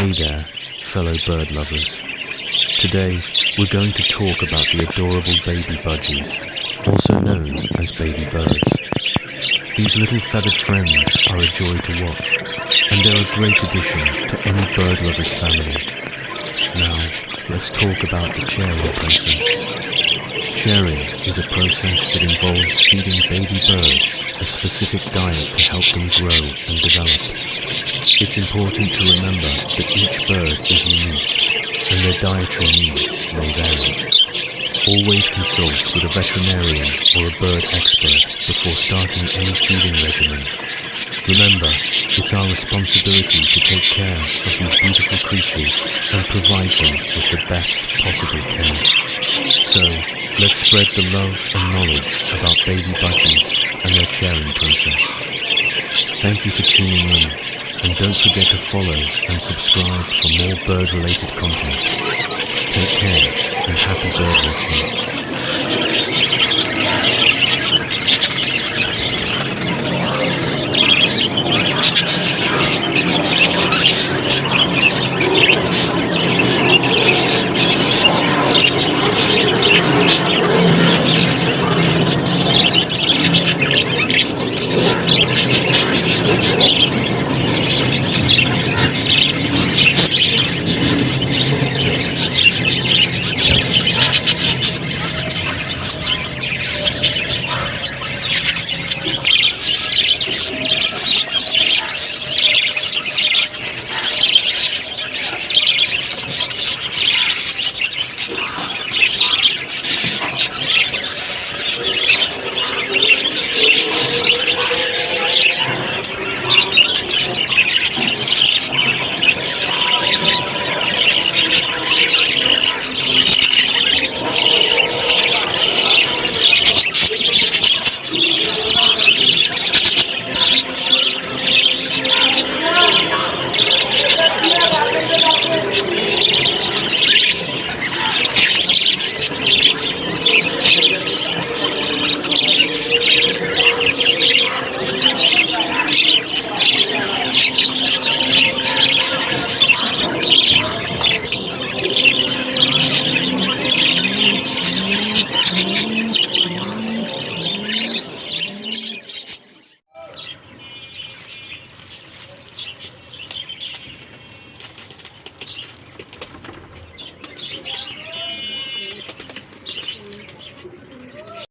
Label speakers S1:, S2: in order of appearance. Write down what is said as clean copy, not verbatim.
S1: Hey there, fellow bird lovers. Today, we're going to talk about the adorable baby budgies, also known as baby birds. These little feathered friends are a joy to watch, and they're a great addition to any bird lover's family. Now, let's talk about the chairing process. Chairing is a process that involves feeding baby birds a specific diet to help them grow and develop. It's important to remember that each bird is unique, and their dietary needs may vary. Always consult with a veterinarian or a bird expert before starting any feeding regimen. Remember, it's our responsibility to take care of these beautiful creatures and provide them with the best possible care. So, let's spread the love and knowledge about baby budgies and their chairing process. Thank you for tuning in, and don't forget to follow and subscribe for more bird-related content. Take care and happy bird watching.